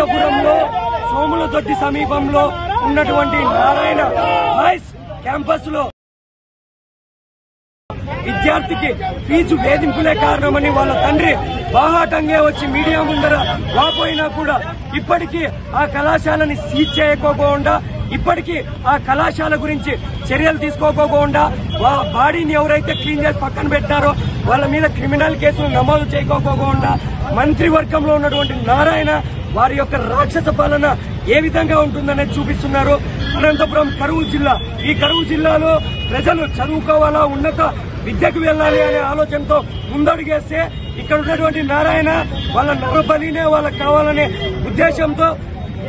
అనంతపురంలో సోములదొడ్డి సమీపంలో ఉన్నటువంటి నారాయణ బాయ్స్ క్యాంపస్ లో విద్యార్థికి ఫీజు వేధింపులే కారణమని వాళ్ళ తండ్రి బాహాటంగా వచ్చి మీడియా ముందర వాపోయినా కూడా ఇప్పటికీ ఆ కళాశాలని సీజ్ చేయకోకుండా, ఇప్పటికీ ఆ కళాశాల గురించి చర్యలు తీసుకోకుండా, బాడీని ఎవరైతే క్లీన్ చేసి పక్కన పెట్టారో వాళ్ళ మీద క్రిమినల్ కేసులు నమోదు చేయకోకుండా మంత్రివర్గంలో ఉన్నటువంటి నారాయణ వారి యొక్క రాక్షస పాలన ఏ విధంగా ఉంటుందనేది చూపిస్తున్నారు. అనంతపురం కరువు జిల్లా, ఈ కరువు జిల్లాలో ప్రజలు చదువుకోవాలా, ఉన్నత విద్యకు వెళ్లాలి అనే ఆలోచనతో ముందడుగేస్తే ఇక్కడ ఉన్నటువంటి నారాయణ వాళ్ళ నరబలినే వాళ్ళకి కావాలనే ఉద్దేశంతో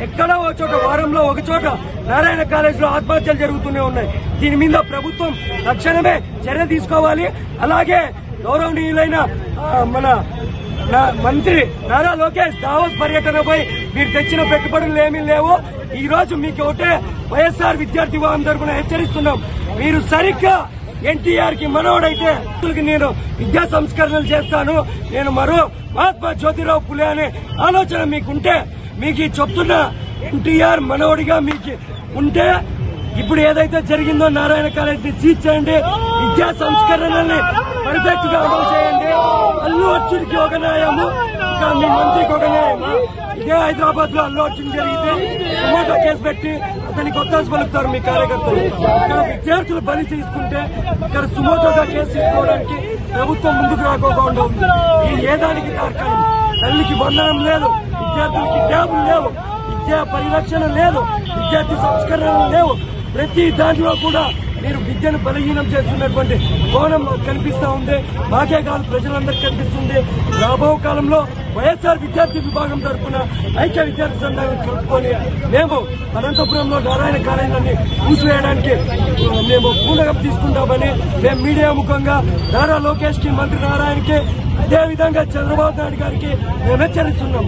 ఎక్కడో ఒక చోట, వారంలో ఒక చోట నారాయణ కాలేజీలో ఆత్మహత్యలు జరుగుతూనే ఉన్నాయి. దీని మీద ప్రభుత్వం తక్షణమే చర్య తీసుకోవాలి. అలాగే గౌరవనీయులైన మన మంత్రి నారా లోకేష్ దావోస్ పర్యటనపై మీరు తెచ్చిన పెట్టుబడులు ఏమీ లేవు. ఈ రోజు మీకు ఒకటే వైఎస్ఆర్ విద్యార్థి విభాగం తరఫున హెచ్చరిస్తున్నాం. మీరు సరిగ్గా ఎన్టీఆర్ కి మనోడైతే నేను విద్యా సంస్కరణలు చేస్తాను, నేను మరో మహాత్మా జ్యోతిరావు పులే అనే ఆలోచన మీకుంటే, మీకు చెప్తున్న ఎన్టీఆర్ మనోడిగా మీకు ఉంటే ఇప్పుడు ఏదైతే జరిగిందో నారాయణ కాలేజీని సీజ్ చేయండి, విద్యా సంస్కరణల్ని పర్ఫెక్ట్ గా అమలు చేయండి. అల్లు అర్జున్కి ఒక న్యాయము, ఇంకా మీ మంత్రికి ఒక న్యాయము. ఇదే హైదరాబాద్ లో అల్లు అర్జున్ జరిగితే సుమోటో కేసు పెట్టి అతనికి ఒత్తాసు పలుకుతారు మీ కార్యకర్తలు. ఇక్కడ విద్యార్థులు బలి తీసుకుంటే ఇక్కడ సుమోటోగా కేసు తీసుకోవడానికి ప్రభుత్వం ముందుకు రాకోకుండా ఉంది. ఈ ఏదానికి కారణం తల్లికి బంధనం లేదు, విద్యార్థులకి ట్యాబులు లేవు, విద్యా పరిరక్షణ లేదు, విద్యార్థి సంస్కరణలు లేవు. ప్రతి దాంట్లో కూడా మీరు విద్యను బలహీనం చేస్తున్నటువంటి కోణం మాకు కనిపిస్తా ఉంది. మాకే కాదు, ప్రజలందరికీ కనిపిస్తుంది. రాబో కాలంలో వైఎస్ఆర్ విద్యార్థి విభాగం తరఫున ఐక్య విద్యార్థి సంఘాలను కలుపుకొని మేము అనంతపురంలో నారాయణ కాలేజీలని మూసివేయడానికి మేము పూనకం తీసుకుంటామని మేము మీడియా ముఖంగా నారా లోకేష్ కి, మంత్రి నారాయణకి, అదేవిధంగా చంద్రబాబు నాయుడు గారికి మేము హెచ్చరిస్తున్నాం.